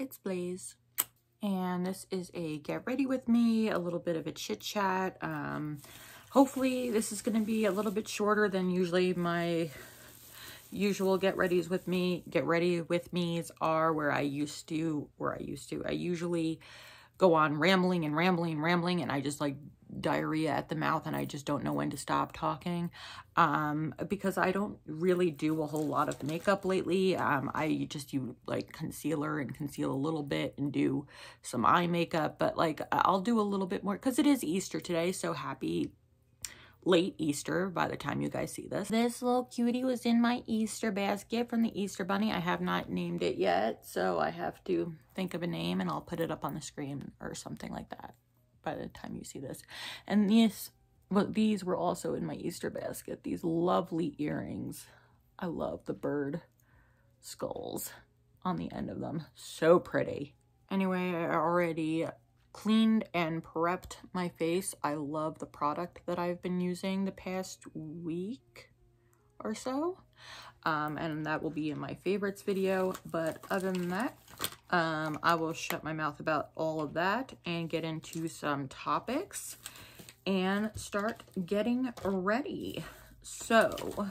it's Blaze, and this is a get ready with me, a little bit of a chit chat. Hopefully this is going to be a little bit shorter than usually my usual get ready with me's are, where I usually go on rambling and I just like diarrhea at the mouth and I just don't know when to stop talking, because I don't really do a whole lot of makeup lately. I just use like concealer and conceal a little bit and do some eye makeup, but like I'll do a little bit more because it is Easter today, so happy late Easter by the time you guys see this. This little cutie was in my Easter basket from the Easter Bunny. I have not named it yet, so I have to think of a name and I'll put it up on the screen or something like that by the time you see this. And these were also in my Easter basket. These lovely earrings. I love the bird skulls on the end of them. So pretty. Anyway, I already cleaned and prepped my face. I love the product that I've been using the past week or so, and that will be in my favorites video. But other than that, I will shut my mouth about all of that and get into some topics and start getting ready. So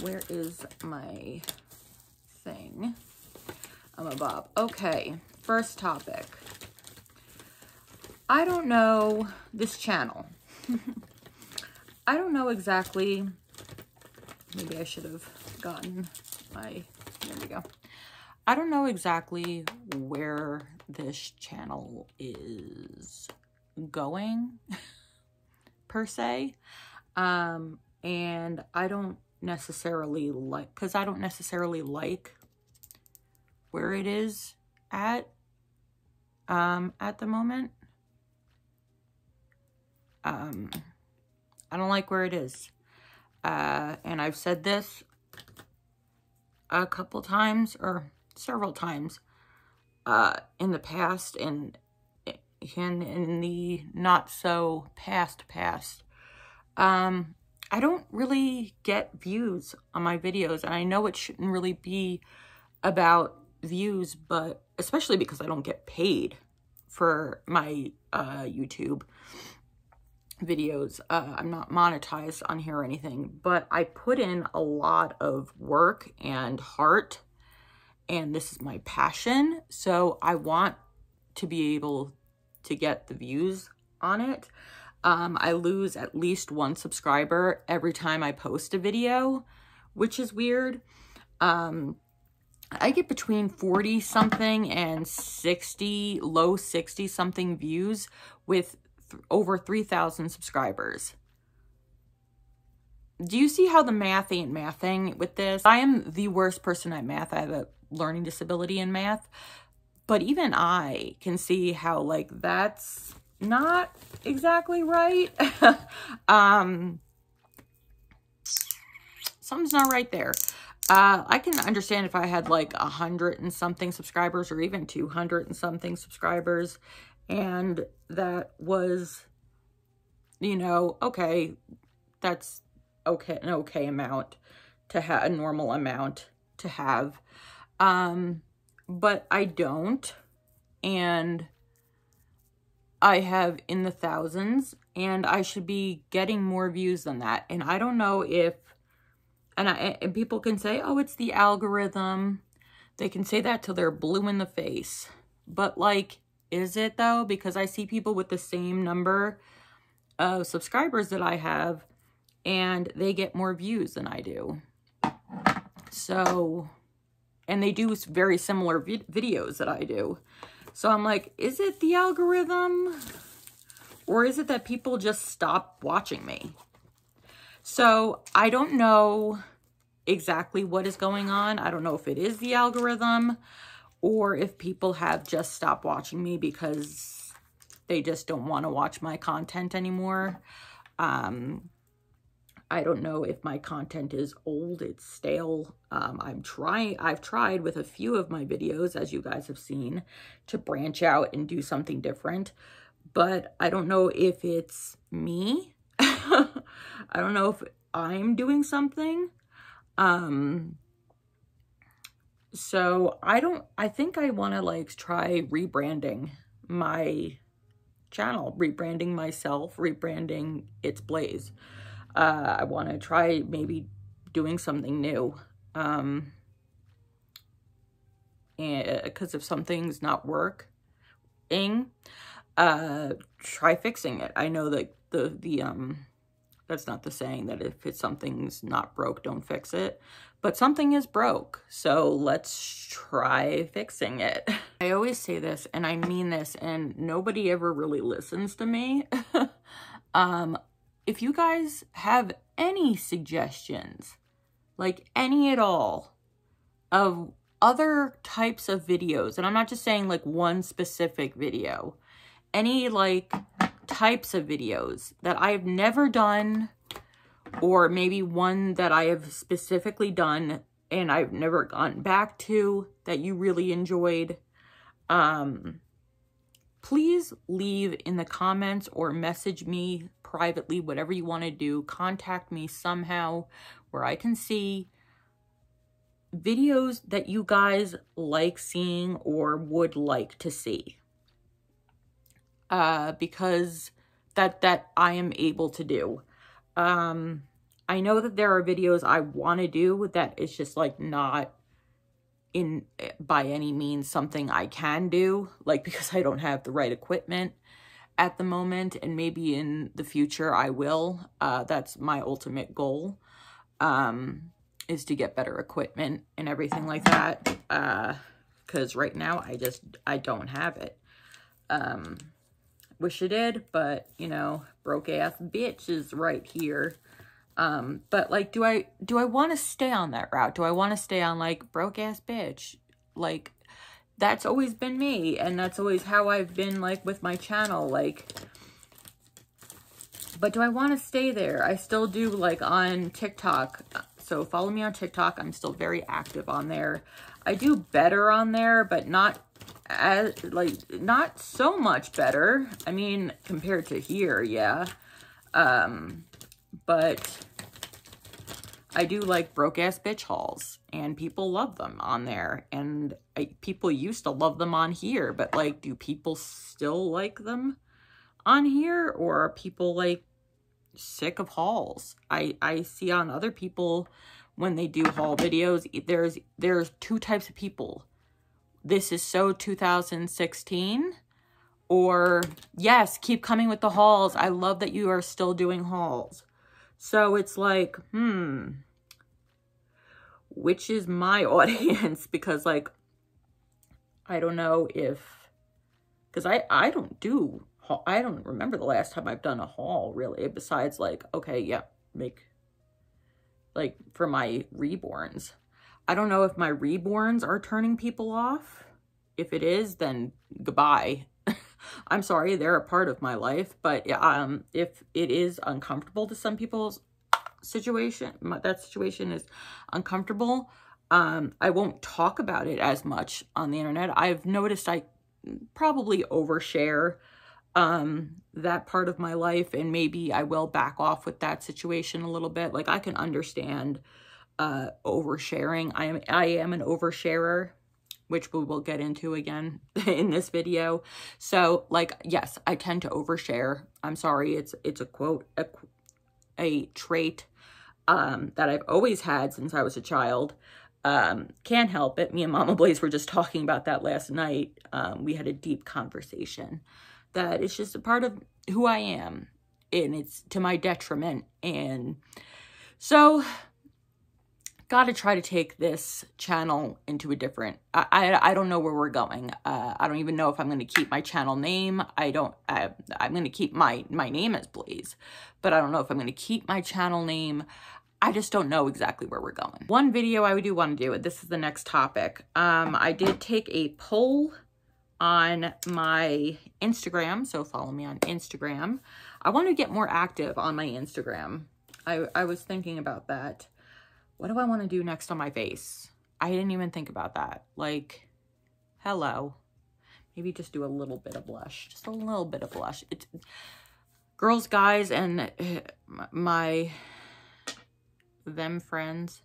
where is my thing? I'm a bob. Okay, first topic. I don't know this channel. I don't know exactly. Maybe I should have gotten my, there we go. I don't know exactly where this channel is going per se. And I don't necessarily like, because I don't necessarily like where it is at the moment. I don't like where it is. And I've said this a couple times or several times in the past and in the not so past. I don't really get views on my videos, and I know it shouldn't really be about views, but especially because I don't get paid for my YouTube videos. I'm not monetized on here or anything, but I put in a lot of work and heart, and this is my passion, so I want to be able to get the views on it. I lose at least one subscriber every time I post a video, which is weird. I get between 40 something and 60, low 60 something views with over 3,000 subscribers. Do you see how the math ain't mathing with this? I am the worst person at math. I have a learning disability in math, but even I can see how like that's not exactly right. Something's not right there. I can understand if I had like 100 and something subscribers or even 200 and something subscribers, and that was, you know, okay, that's okay, an okay amount to have, a normal amount to have. But I don't, and I have in the thousands, and I should be getting more views than that. And I don't know if, and people can say, oh, it's the algorithm. They can say that till they're blue in the face. But like, is it though? Because I see people with the same number of subscribers that I have, and they get more views than I do. So, and they do very similar videos that I do. So I'm like, is it the algorithm? Or is it that people just stop watching me? So I don't know exactly what is going on. I don't know if it is the algorithm or if people have just stopped watching me because they just don't want to watch my content anymore. I don't know if my content is old, it's stale. I've tried with a few of my videos, as you guys have seen, to branch out and do something different, but I don't know if it's me. I don't know if I'm doing something. So I think I want to like try rebranding my channel, rebranding myself, rebranding It's Blaze. I want to try maybe doing something new. And because if something's not working, try fixing it. I know that that's not the saying that if something's not broke, don't fix it. But something is broke, so let's try fixing it. I always say this, and I mean this, and nobody ever really listens to me. If you guys have any suggestions, like any at all, of other types of videos, and I'm not just saying like one specific video, any like types of videos that I've never done, or maybe one that I have specifically done and I've never gotten back to that you really enjoyed, please leave in the comments or message me privately, whatever you want to do. Contact me somehow where I can see videos that you guys like seeing or would like to see. Because that I am able to do. I know that there are videos I want to do that it's just like not in by any means something I can do, like because I don't have the right equipment at the moment, and maybe in the future I will. That's my ultimate goal, is to get better equipment and everything like that, because right now I don't have it. Wish I did, but you know, broke ass bitch is right here. But like, do I want to stay on that route? Do I want to stay on like broke ass bitch? Like, that's always been me, and that's always how I've been like with my channel, like, but do I want to stay there? I still do like on TikTok. So follow me on TikTok. I'm still very active on there. I do better on there, but not as like, not so much better. I mean, compared to here, yeah. But I do like broke ass bitch hauls, and people love them on there, and people used to love them on here, but like, do people still like them on here, or are people like sick of hauls? I see on other people when they do haul videos, there's two types of people. This is so 2016, or yes, keep coming with the hauls. I love that you are still doing hauls. So it's like, which is my audience? Because like, I don't know if, because I don't remember the last time I've done a haul really, besides like, okay, yeah, make like for my reborns. I don't know if my reborns are turning people off. If it is, then goodbye. I'm sorry, they're a part of my life, but if it is uncomfortable to some people's situation, that situation is uncomfortable, I won't talk about it as much on the internet. I've noticed I probably overshare that part of my life, and maybe I will back off with that situation a little bit. Like, I can understand oversharing. I am an oversharer, which we will get into again in this video. So like, yes, I tend to overshare. I'm sorry, it's a quote, a trait that I've always had since I was a child. Can't help it. Me and Mama Blaze were just talking about that last night. We had a deep conversation that it's just a part of who I am, and it's to my detriment. And so gotta try to take this channel into a different, I don't know where we're going. I don't even know if I'm going to keep my channel name. I'm going to keep my name as Blaze, but I don't know if I'm going to keep my channel name. I just don't know exactly where we're going. One video I do want to do, this is the next topic. I did take a poll on my Instagram, so follow me on Instagram. I want to get more active on my Instagram. I was thinking about that. What do I want to do next on my face? I didn't even think about that. Like, hello. Maybe just do a little bit of blush. Just a little bit of blush. It's, girls, guys, and them friends,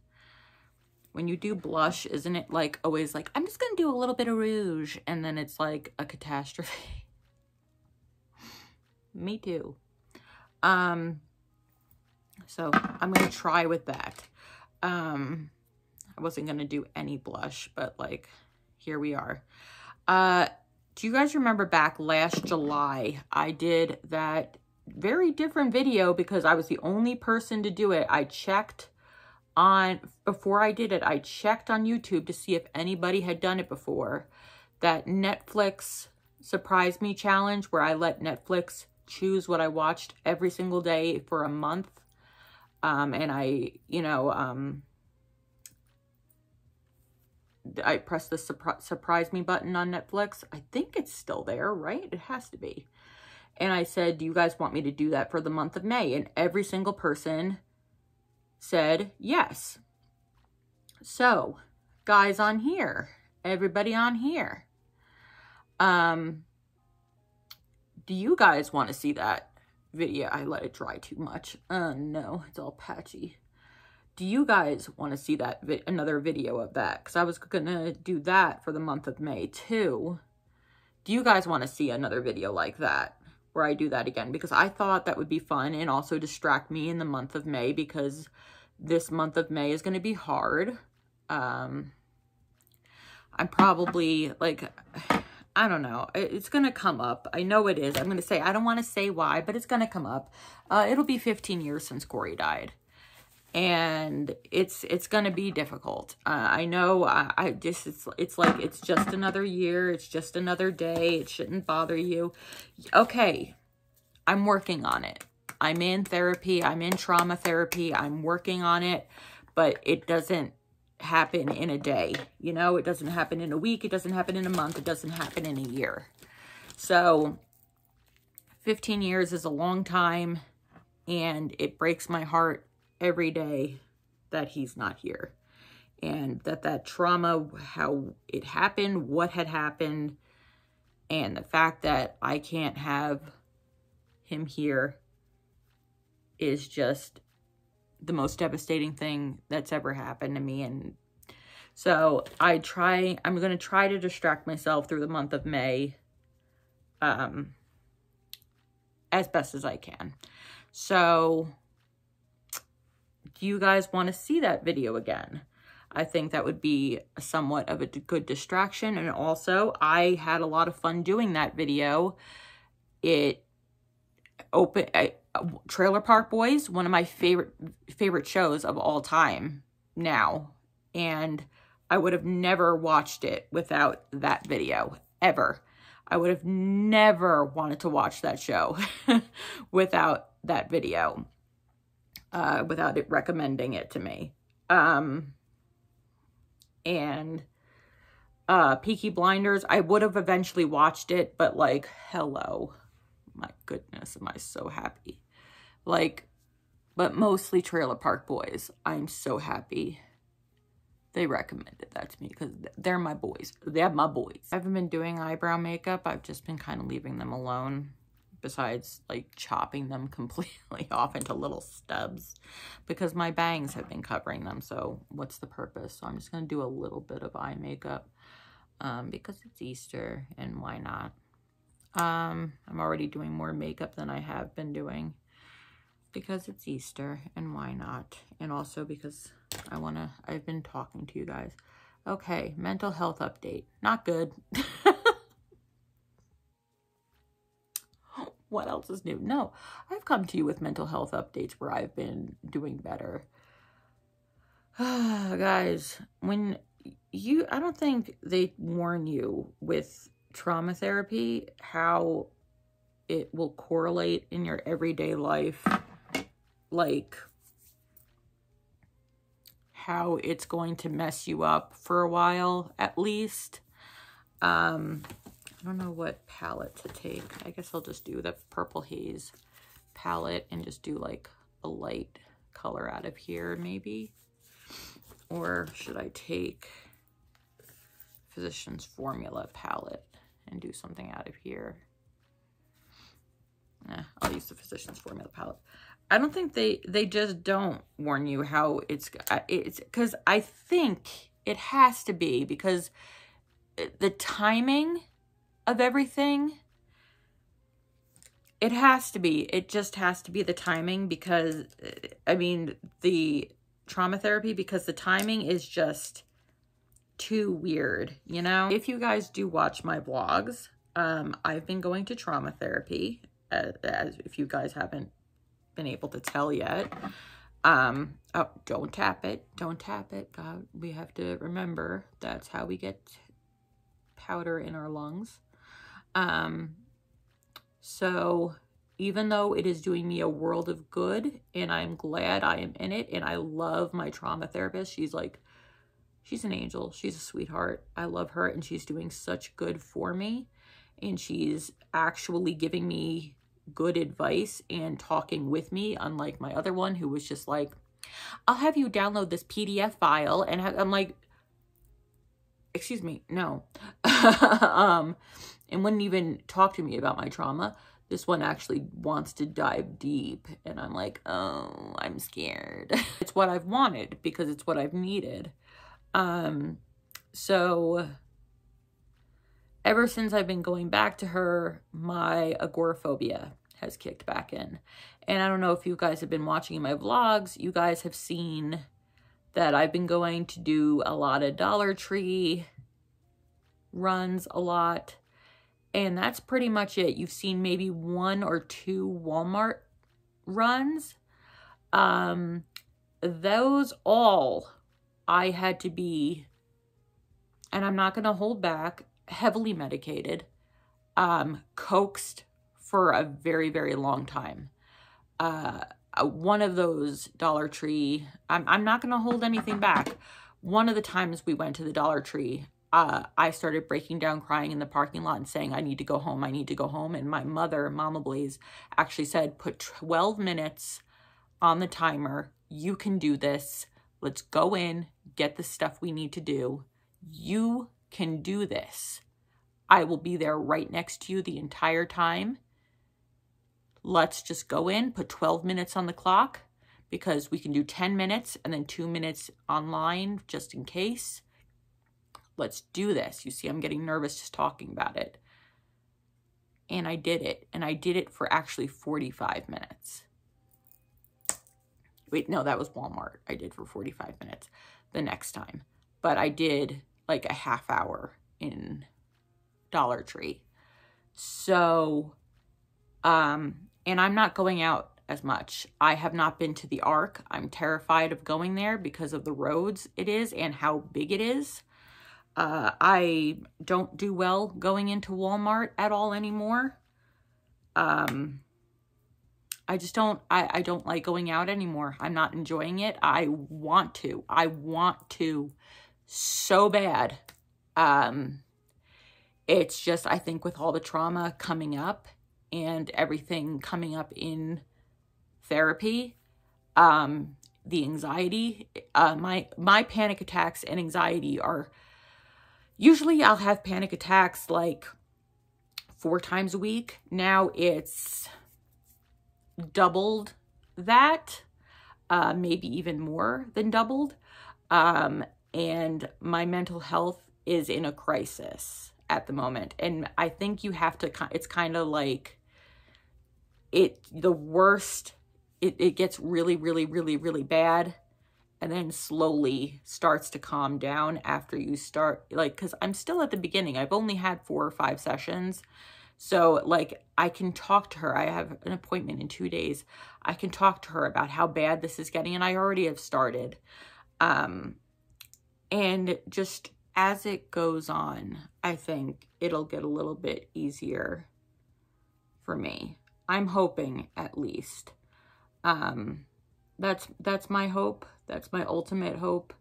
when you do blush, isn't it like always like, I'm just going to do a little bit of rouge, and then it's like a catastrophe? Me too. So I'm going to try with that. I wasn't going to do any blush, but like, here we are. Do you guys remember back last July, I did that very different video because I was the only person to do it. I checked on, before I did it, I checked on YouTube to see if anybody had done it before. That Netflix Surprise Me challenge where I let Netflix choose what I watched every single day for a month. And I, you know, I pressed the surprise me button on Netflix. I think it's still there, right? It has to be. And I said, do you guys want me to do that for the month of May? And every single person said yes. So, guys on here, everybody on here, do you guys want to see that video? I let it dry too much. No, it's all patchy. Do you guys want to see that another video of that? Because I was going to do that for the month of May too. Do you guys want to see another video like that where I do that again? Because I thought that would be fun and also distract me in the month of May, because this month of May is going to be hard. I'm probably like, I don't know. It's going to come up. I know it is. I'm going to say, I don't want to say why, but it's going to come up. It'll be 15 years since Corey died. And it's going to be difficult. I know it's like, it's just another year. It's just another day. It shouldn't bother you. Okay. I'm working on it. I'm in therapy. I'm in trauma therapy. I'm working on it, but it doesn't happen in a day. You know, it doesn't happen in a week. It doesn't happen in a month. It doesn't happen in a year. So 15 years is a long time, and it breaks my heart every day that he's not here, and that trauma, how it happened, what had happened, and the fact that I can't have him here is just the most devastating thing that's ever happened to me. And so I'm going to try to distract myself through the month of May as best as I can. So do you guys want to see that video again? I think that would be somewhat of a good distraction. And also, I had a lot of fun doing that video. Trailer Park Boys, one of my favorite shows of all time now. And I would have never watched it without that video, ever. I would have never wanted to watch that show without that video. Without it recommending it to me. And Peaky Blinders, I would have eventually watched it, but like, hello. My goodness, am I so happy. Like, but mostly Trailer Park Boys. I'm so happy they recommended that to me, because they're my boys. They're my boys. I haven't been doing eyebrow makeup. I've just been kind of leaving them alone, besides like chopping them completely off into little stubs, because my bangs have been covering them. So what's the purpose? So I'm just going to do a little bit of eye makeup because it's Easter, and why not? I'm already doing more makeup than I have been doing because it's Easter, and why not? And also because I've been talking to you guys. Okay, mental health update. Not good. What else is new? No, I've come to you with mental health updates where I've been doing better. Guys, I don't think they warn you with trauma therapy how it will correlate in your everyday life, like how it's going to mess you up for a while at least. I don't know what palette to take. I guess I'll just do the Purple Haze palette and just do like a light color out of here maybe. Or should I take Physicians Formula palette and do something out of here? I'll use the Physicians Formula palette. I don't think they just don't warn you how it's because I think it has to be because the timing of everything, it just has to be the timing because, I mean, the trauma therapy, because the timing is just too weird, you know? If you guys do watch my vlogs, I've been going to trauma therapy, as if you guys haven't been able to tell yet. Oh, don't tap it. Don't tap it. God, we have to remember that's how we get powder in our lungs. So even though it is doing me a world of good and I'm glad I am in it and I love my trauma therapist, she's an angel. She's a sweetheart. I love her and she's doing such good for me. And she's actually giving me good advice and talking with me, unlike my other one who was just like, I'll have you download this PDF file. And I'm like, excuse me, no. And wouldn't even talk to me about my trauma. This one actually wants to dive deep. And I'm like, oh, I'm scared. It's what I've wanted because it's what I've needed. So ever since I've been going back to her, my agoraphobia has kicked back in. And I don't know if you guys have been watching my vlogs, you guys have seen that I've been going to do a lot of Dollar Tree runs a lot. And that's pretty much it. You've seen maybe 1 or 2 Walmart runs. Those all I had to be, and I'm not going to hold back, heavily medicated, coaxed for a very, very long time. One of those Dollar Tree, I'm not going to hold anything back. One of the times we went to the Dollar Tree, I started breaking down, crying in the parking lot and saying, I need to go home. I need to go home. And my mother, Mama Blaze, actually said, put 12 minutes on the timer. You can do this. Let's go in, get the stuff we need to do. You can do this. I will be there right next to you the entire time. Let's just go in, put 12 minutes on the clock because we can do 10 minutes and then 2 minutes online just in case. Let's do this. You see, I'm getting nervous just talking about it. And I did it. And I did it for actually 45 minutes. Wait, no, that was Walmart. I did for 45 minutes the next time. But I did like a half hour in Dollar Tree. So, and I'm not going out as much. I have not been to the Ark. I'm terrified of going there because of the roads it is and how big it is. I don't do well going into Walmart at all anymore. I just don't, I don't like going out anymore. I'm not enjoying it. I want to so bad. It's just, I think with all the trauma coming up and everything coming up in therapy, the anxiety, my panic attacks and anxiety are, usually I'll have panic attacks like 4 times a week. Now it's doubled that, maybe even more than doubled. And my mental health is in a crisis at the moment. And I think you have to, it's kind of like the worst, it gets really, really, really, really bad. And then slowly starts to calm down after you start, like, because I'm still at the beginning. I've only had 4 or 5 sessions. So, like, I can talk to her. I have an appointment in 2 days. I can talk to her about how bad this is getting, and I already have started. And just as it goes on, I think it'll get a little bit easier for me. I'm hoping, at least. That's my hope. That's my ultimate hope.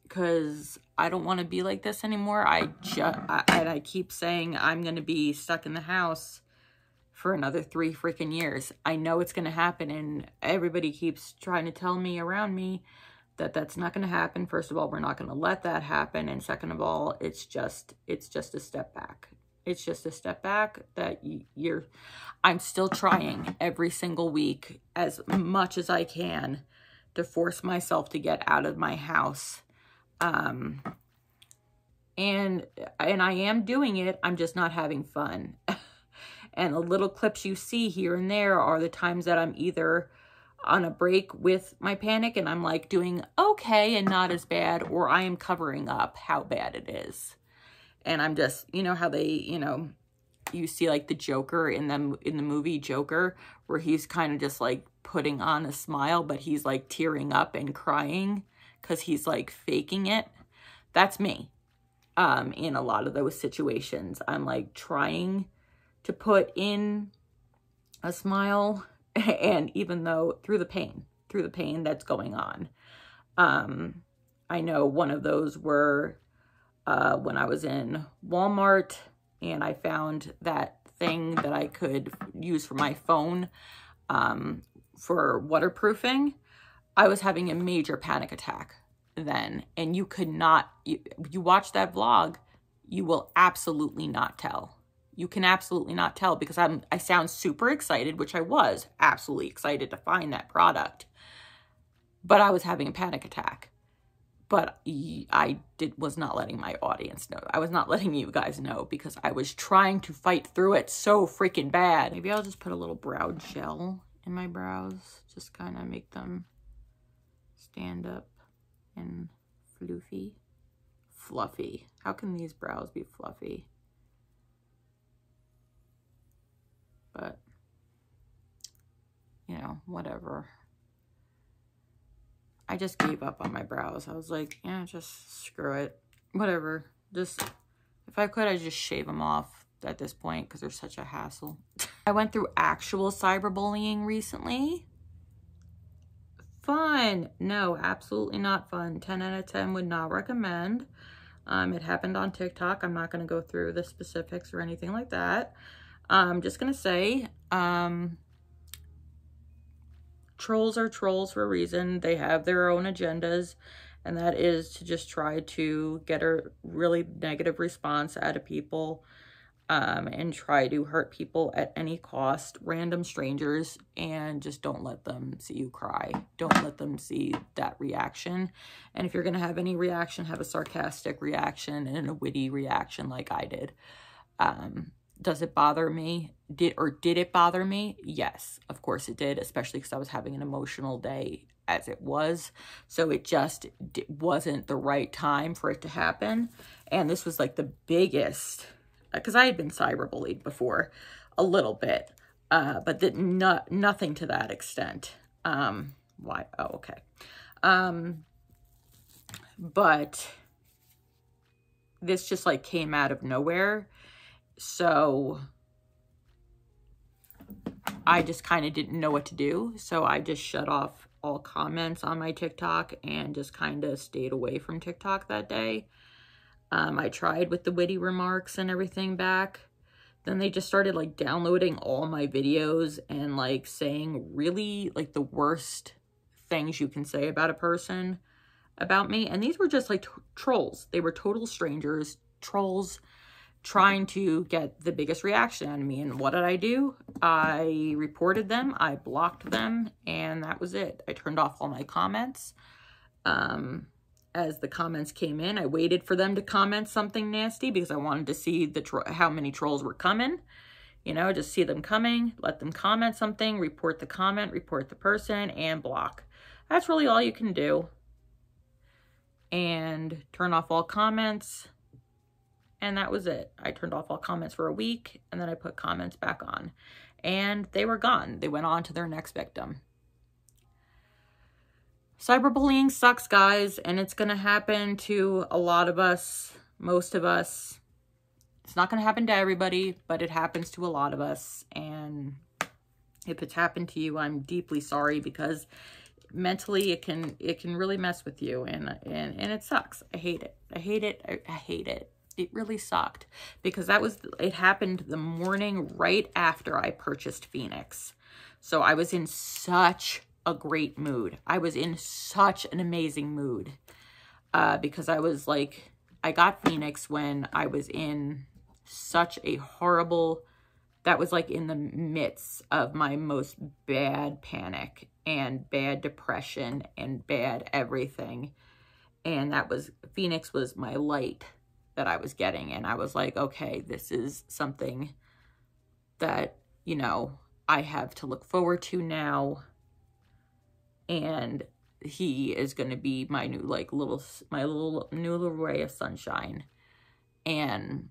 Because I don't want to be like this anymore. And I keep saying I'm going to be stuck in the house for another 3 freaking years. I know it's going to happen, and everybody keeps trying to tell me around me that that's not going to happen. First of all, we're not going to let that happen, and second of all, it's just a step back. It's just a step back that I'm still trying every single week as much as I can to force myself to get out of my house. And I am doing it. I'm just not having fun. And the little clips you see here and there are the times that I'm either on a break with my panic and I'm like doing okay and not as bad, or I am covering up how bad it is. And I'm just, you know how they, you know, you see like the Joker in the movie Joker, where he's kind of just like putting on a smile, but he's like tearing up and crying because he's like faking it. That's me. In a lot of those situations, I'm like trying to put in a smile, and even though through the pain that's going on. I know one of those were when I was in Walmart and I found that thing that I could use for my phone for waterproofing. I was having a major panic attack then, and you could not, you watch that vlog, you will absolutely not tell. You can absolutely not tell because I sound super excited, which I was absolutely excited to find that product, but I was having a panic attack. But I was not letting my audience know. I was not letting you guys know because I was trying to fight through it so freaking bad. Maybe I'll just put a little brow gel in my brows, just kind of make them stand up and fluffy. How can these brows be fluffy? But, you know, whatever. I just gave up on my brows. I was like, yeah, just screw it. Whatever. Just, if I could, I'd just shave them off at this point because they're such a hassle. I went through actual cyberbullying recently. Fun. No, absolutely not fun. 10 out of 10 would not recommend. It happened on TikTok. I'm not going to go through the specifics or anything like that. I'm just going to say, trolls are trolls for a reason. They have their own agendas, and that is to just try to get a really negative response out of people, and try to hurt people at any cost, random strangers, and just don't let them see you cry. Don't let them see that reaction. And if you're going to have any reaction, have a sarcastic reaction and a witty reaction like I did. Does it bother me? Did it bother me? Yes, of course it did, especially because I was having an emotional day as it was. So it just wasn't the right time for it to happen. And this was like the biggest, because I had been cyberbullied before a little bit, but nothing to that extent. Why? Oh, okay. But this just like came out of nowhere. So I just kind of didn't know what to do. So I just shut off all comments on my TikTok and just kind of stayed away from TikTok that day. I tried with the witty remarks and everything back. Then they just started like downloading all my videos and like saying really like the worst things you can say about a person about me. And these were just like trolls. They were total strangers, trolls, trying to get the biggest reaction out of me. And what did I do? I reported them, I blocked them, and that was it. I turned off all my comments. As the comments came in, I waited for them to comment something nasty because I wanted to see how many trolls were coming. You know, just see them coming, let them comment something, report the comment, report the person, and block. That's really all you can do. And turn off all comments. And that was it. I turned off all comments for a week, and then I put comments back on. And they were gone. They went on to their next victim. Cyberbullying sucks, guys, and it's going to happen to a lot of us, most of us. It's not going to happen to everybody, but it happens to a lot of us. And if it's happened to you, I'm deeply sorry, because mentally it can really mess with you, and it sucks. I hate it. I hate it. I hate it. It really sucked, because it happened the morning right after I purchased Phoenix. So I was in such a great mood. I was in such an amazing mood, because I was like, I got Phoenix when I was in such a horrible, that was like in the midst of my most bad panic and bad depression and bad everything. And that was, Phoenix was my light that I was getting. And I was like, okay, this is something that, you know, I have to look forward to now. And he is going to be my new, like, new little ray of sunshine. And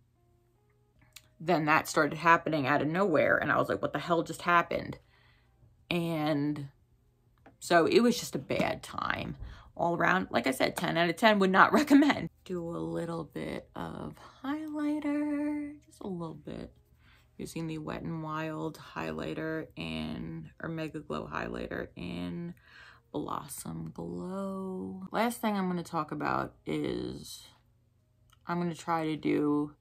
then that started happening out of nowhere. And I was like, what the hell just happened? And so it was just a bad time all around. Like I said, 10 out of 10 would not recommend. Do a little bit of highlighter, just a little bit. Using the Wet n Wild highlighter or Mega Glow highlighter in Blossom Glow. Last thing I'm going to talk about is I'm going to try to do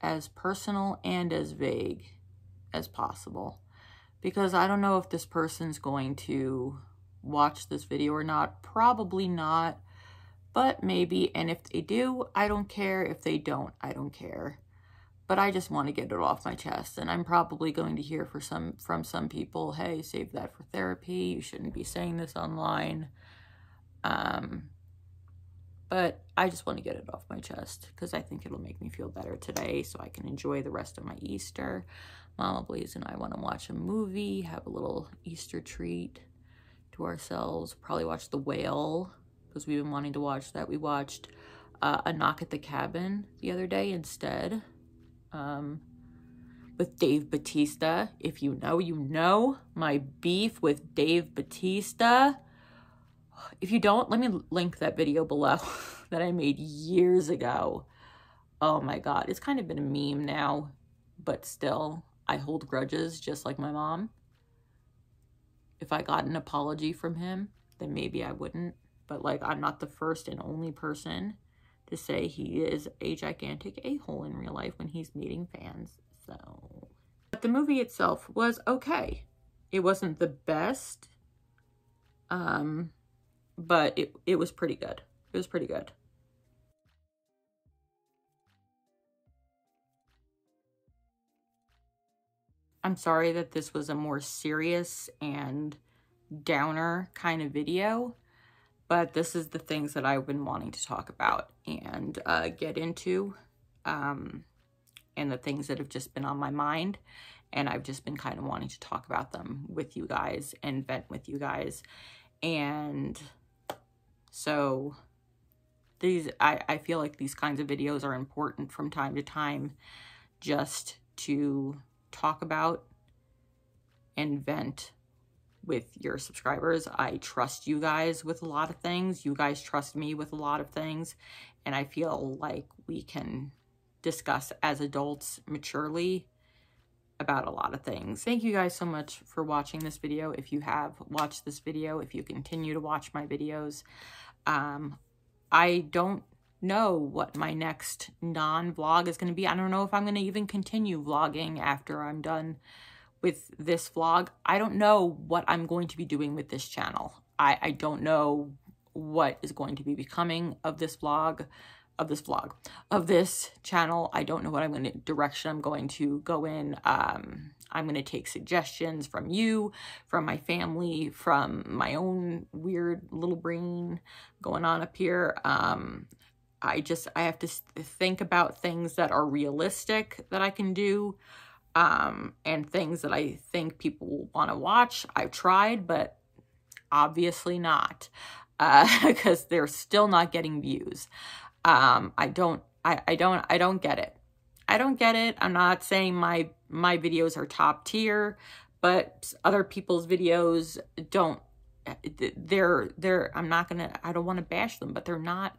as personal and as vague as possible, because I don't know if this person's going to watch this video or not. Probably not, but maybe. And if they do, I don't care. If they don't, I don't care. But I just want to get it off my chest. And I'm probably going to hear from some people, hey, save that for therapy. You shouldn't be saying this online. But I just want to get it off my chest because I think it'll make me feel better today so I can enjoy the rest of my Easter. Mama Blaze and I want to watch a movie, have a little Easter treat to ourselves. Probably watch The Whale because we've been wanting to watch that. We watched A Knock at the Cabin the other day instead with Dave Bautista. If you know, you know my beef with Dave Bautista. If you don't, let me link that video below that I made years ago. Oh my God, it's kind of been a meme now, but still, I hold grudges just like my mom. If I got an apology from him, then maybe I wouldn't. But like, I'm not the first and only person to say he is a gigantic a-hole in real life when he's meeting fans. So, but the movie itself was okay. It wasn't the best, but it was pretty good. It was pretty good. I'm sorry that this was a more serious and downer kind of video, but this is the things that I've been wanting to talk about and get into, and the things that have just been on my mind, and I've just been kind of wanting to talk about them with you guys and vent with you guys. And so I feel like these kinds of videos are important from time to time, just to talk about and vent with your subscribers. I trust you guys with a lot of things. You guys trust me with a lot of things. And I feel like we can discuss as adults maturely about a lot of things. Thank you guys so much for watching this video. If you have watched this video, if you continue to watch my videos, I don't know what my next non-vlog is going to be. I don't know if I'm going to even continue vlogging after I'm done with this vlog. I don't know what I'm going to be doing with this channel. I don't know what is going to be becoming of this vlog, of this channel. I don't know what direction I'm going to go in. I'm going to take suggestions from you, from my family, from my own weird little brain going on up here. I have to think about things that are realistic that I can do, and things that I think people want to watch. I've tried, but obviously not, because they're still not getting views. I don't get it. I don't get it. I'm not saying my videos are top tier, but other people's videos don't. I don't want to bash them, but they're not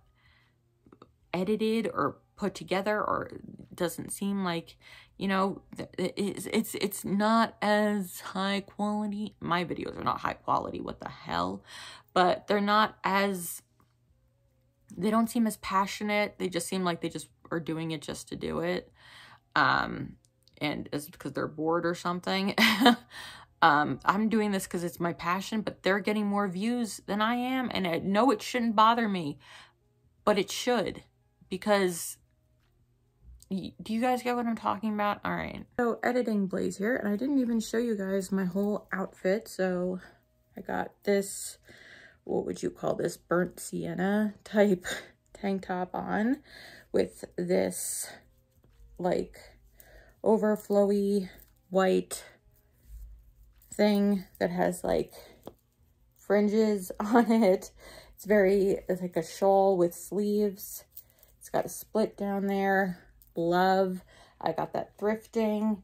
edited or put together, or it doesn't seem like, you know, it's not as high quality. My videos are not high quality, what the hell, but they're not as, they don't seem as passionate. They just seem like they just are doing it just to do it, and it's because they're bored or something. I'm doing this because it's my passion, but they're getting more views than I am, and I know it shouldn't bother me, but it should, because Do you guys get what I'm talking about? All right. So editing Blaze here, and I didn't even show you guys my whole outfit. So I got this, what would you call this, burnt sienna type tank top on with this like overflowy white thing that has like fringes on it. It's like a shawl with sleeves. It's got a split down there. Love. I got that thrifting,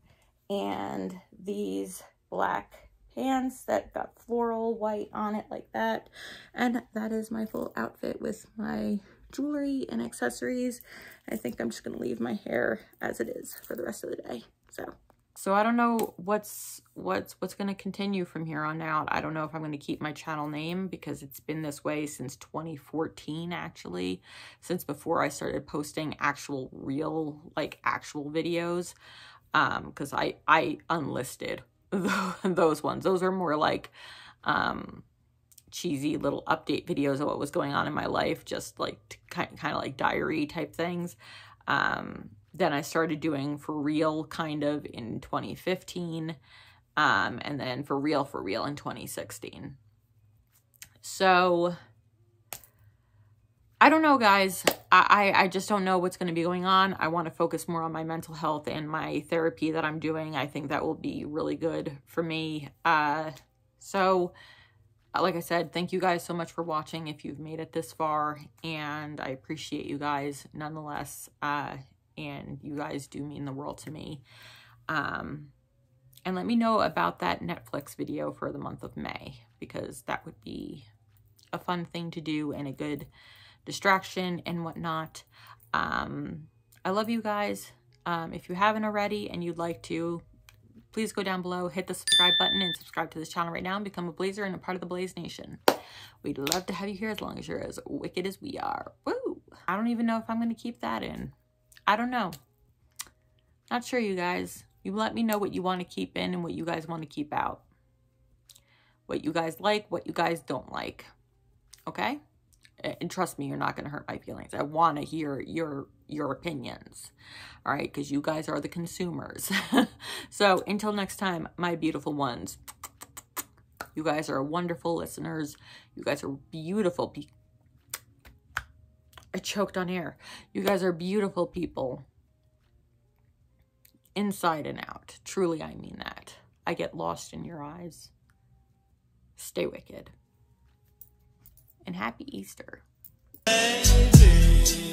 and these black pants that got floral white on it like that. And that is my full outfit with my jewelry and accessories. I think I'm just gonna leave my hair as it is for the rest of the day. So I don't know what's going to continue from here on out. I don't know if I'm going to keep my channel name, because it's been this way since 2014, actually, since before I started posting actual videos, because I unlisted those ones. Those are more like cheesy little update videos of what was going on in my life, just like kind of like diary type things. Then I started doing for real kind of in 2015, and then for real in 2016. So I don't know, guys. I just don't know what's going to be going on. I want to focus more on my mental health and my therapy that I'm doing. I think that will be really good for me. So like I said, thank you guys so much for watching if you've made it this far, and I appreciate you guys nonetheless. And you guys do mean the world to me. And let me know about that Netflix video for the month of May, because that would be a fun thing to do and a good distraction and whatnot. I love you guys. If you haven't already and you'd like to, please go down below, hit the subscribe button, and subscribe to this channel right now and become a Blazer and a part of the Blaze Nation. We'd love to have you here as long as you're as wicked as we are. Woo! I don't even know if I'm going to keep that in. I don't know. Not sure, you guys. You let me know what you want to keep in and what you guys want to keep out. What you guys like, what you guys don't like. Okay? And trust me, you're not going to hurt my feelings. I want to hear your opinions. All right? Because you guys are the consumers. So until next time, my beautiful ones. You guys are wonderful listeners. You guys are beautiful people. I choked on air. You guys are beautiful people. Inside and out. Truly, I mean that. I get lost in your eyes. Stay wicked. And happy Easter. Baby.